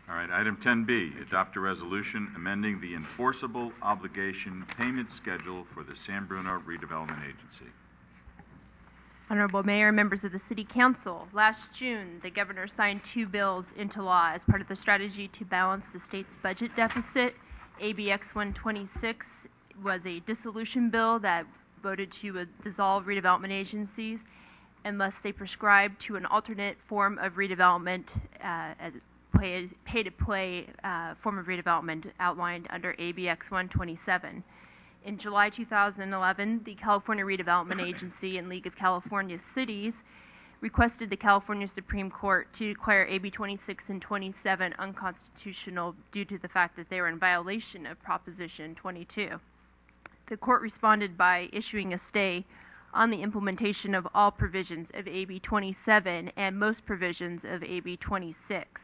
All right, item 10B, adopt a resolution amending the enforceable obligation payment schedule for the San Bruno Redevelopment Agency. Honorable Mayor, members of the City Council, last June, the Governor signed 2 bills into law as part of the strategy to balance the state's budget deficit. ABX 126 was a dissolution bill that voted to dissolve redevelopment agencies unless they prescribe to an alternate form of redevelopment, pay-to-play form of redevelopment outlined under ABX 127. In July 2011, the California Redevelopment Agency and League of California Cities requested the California Supreme Court to declare AB 26 and 27 unconstitutional due to the fact that they were in violation of Proposition 22. The court responded by issuing a stay on the implementation of all provisions of AB 27 and most provisions of AB 26.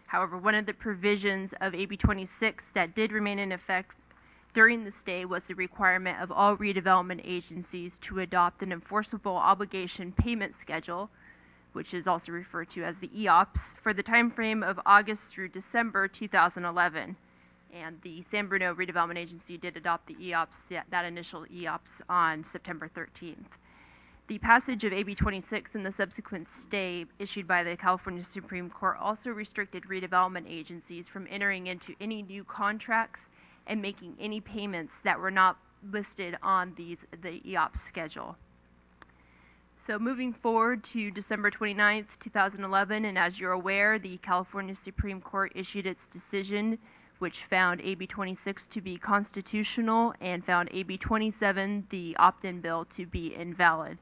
However, one of the provisions of AB 26 that did remain in effect during the stay was the requirement of all redevelopment agencies to adopt an enforceable obligation payment schedule, which is also referred to as the EOPS, for the time frame of August through December 2011. And the San Bruno Redevelopment Agency did adopt the EOPS, that initial EOPS, on September 13th. The passage of AB 26 and the subsequent stay issued by the California Supreme Court also restricted redevelopment agencies from entering into any new contracts and making any payments that were not listed on the EOPS schedule. So moving forward to December 29th, 2011, and as you're aware, the California Supreme Court issued its decision, which found AB 26 to be constitutional and found AB 27, the opt-in bill, to be invalid.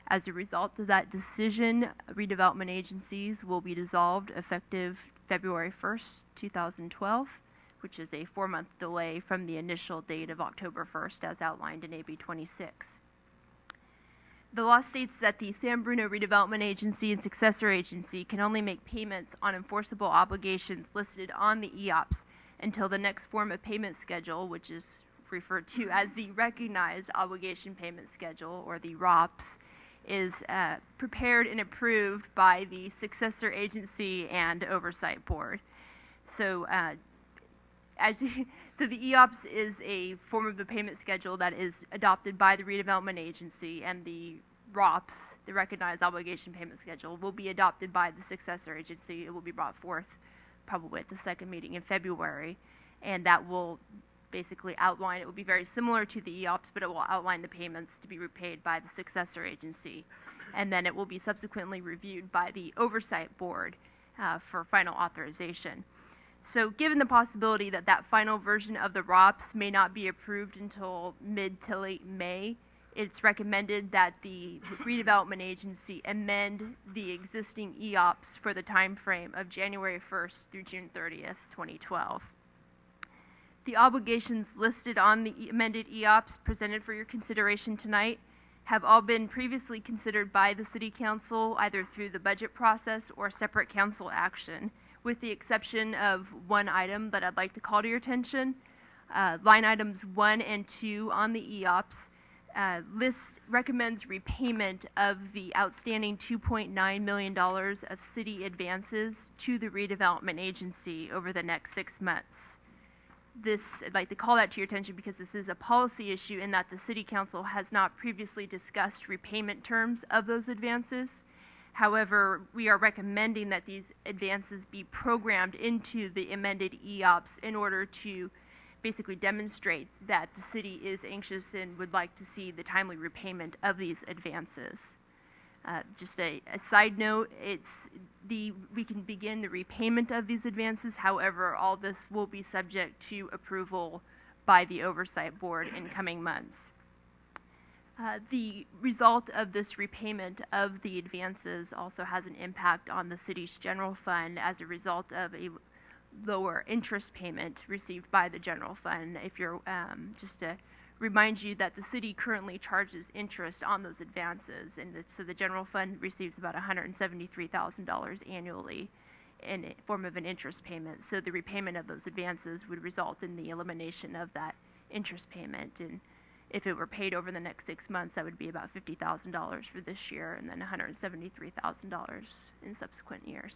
As a result of that decision, redevelopment agencies will be dissolved effective February 1st, 2012, which is a 4-month delay from the initial date of October 1st as outlined in AB 26. The law states that the San Bruno Redevelopment Agency and successor agency can only make payments on enforceable obligations listed on the EOPS until the next form of payment schedule, which is referred to as the Recognized Obligation Payment Schedule, or the ROPS, is prepared and approved by the successor agency and oversight board. So so the EOPS is a form of the payment schedule that is adopted by the redevelopment agency, and the ROPS, the Recognized Obligation Payment Schedule, will be adopted by the successor agency. It will be brought forth probably at the second meeting in February, and that will basically outline, it will be very similar to the EOPS, but it will outline the payments to be repaid by the successor agency, and then it will be subsequently reviewed by the oversight board for final authorization. So given the possibility that that final version of the ROPS may not be approved until mid to late May, it's recommended that the redevelopment agency amend the existing EOPS for the time frame of January 1st through June 30th, 2012. The obligations listed on the amended EOPS presented for your consideration tonight have all been previously considered by the City Council either through the budget process or separate council action, with the exception of one item that I'd like to call to your attention. Line items 1 and 2 on the EOPS recommends repayment of the outstanding $2.9 million of city advances to the redevelopment agency over the next 6 months. I'd like to call that to your attention because this is a policy issue in that the City Council has not previously discussed repayment terms of those advances. However, we are recommending that these advances be programmed into the amended EOPS in order to basically demonstrate that the city is anxious and would like to see the timely repayment of these advances. Just a side note, we can begin the repayment of these advances. However, all this will be subject to approval by the oversight board in coming months. The result of this repayment of the advances also has an impact on the city's general fund as a result of a lower interest payment received by the general fund. If you're just to remind you that the city currently charges interest on those advances, and so the general fund receives about $173,000 annually in the form of an interest payment. So the repayment of those advances would result in the elimination of that interest payment, and if it were paid over the next 6 months, that would be about $50,000 for this year and then $173,000 in subsequent years.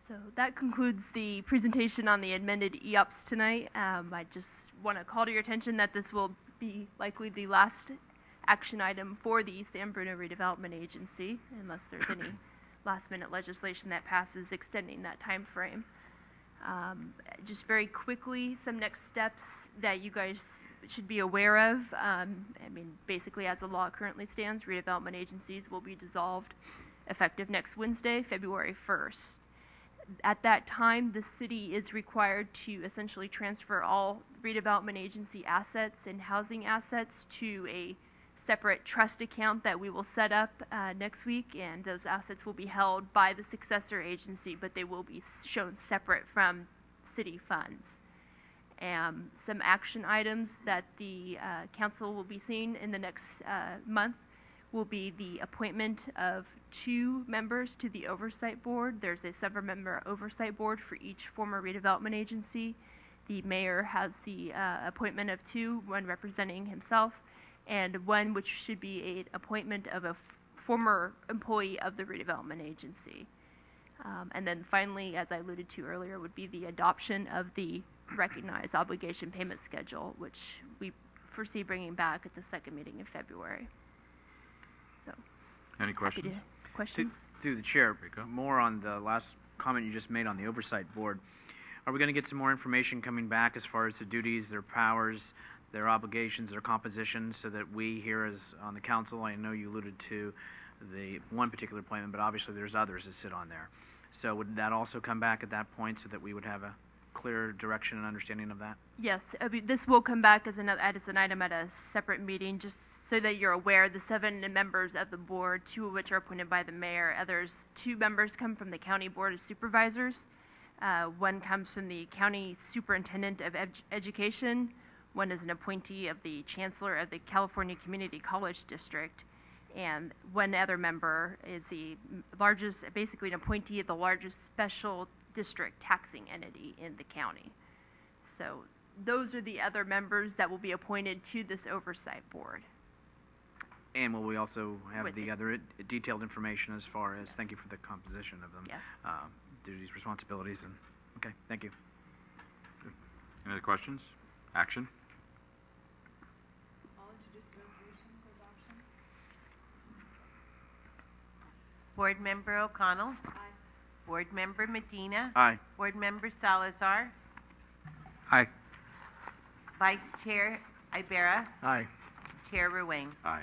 So that concludes the presentation on the amended EOPS tonight. I just want to call to your attention that this will be likely the last action item for the San Bruno Redevelopment Agency, unless there's any last-minute legislation that passes extending that time frame. Just very quickly, some next steps that you guys should be aware of. I mean, basically, as the law currently stands, redevelopment agencies will be dissolved effective next Wednesday, February 1st. At that time, the city is required to essentially transfer all redevelopment agency assets and housing assets to a separate trust account that we will set up next week, and those assets will be held by the successor agency, but they will be shown separate from city funds. Some action items that the council will be seeing in the next month will be the appointment of 2 members to the oversight board. There's a 7-member oversight board for each former redevelopment agency. The mayor has the appointment of 2, one representing himself, and one which should be an appointment of a former employee of the redevelopment agency. And then finally, as I alluded to earlier, would be the adoption of the recognized obligation payment schedule, which we foresee bringing back at the second meeting in February. So, Any questions? Questions? Through the chair, more on the last comment you just made on the oversight board. Are we going to get some more information coming back as far as the duties, their powers, their obligations, their composition, so that we here as on the council, I know you alluded to the one particular appointment, but obviously there's others that sit on there. So would that also come back at that point so that we would have a clear direction and understanding of that? Yes, this will come back as an item at a separate meeting, just so that you're aware. The 7 members of the board, 2 of which are appointed by the mayor. 2 members come from the county board of supervisors. One comes from the county superintendent of education. One is an appointee of the chancellor of the California Community College District. And one other member is the largest, basically an appointee of the largest special district taxing entity in the county. So those are the other members that will be appointed to this oversight board. And will we also have With the other detailed information as far as, thank you for the composition of them, Yes. duties, responsibilities, and, okay, thank you. Any other questions? Action? I'll introduce the resolution for adoption. Board Member O'Connell. Aye. Board Member Medina. Aye. Board Member Salazar. Aye. Vice Chair Ibarra. Aye. Chair Ruang. Aye.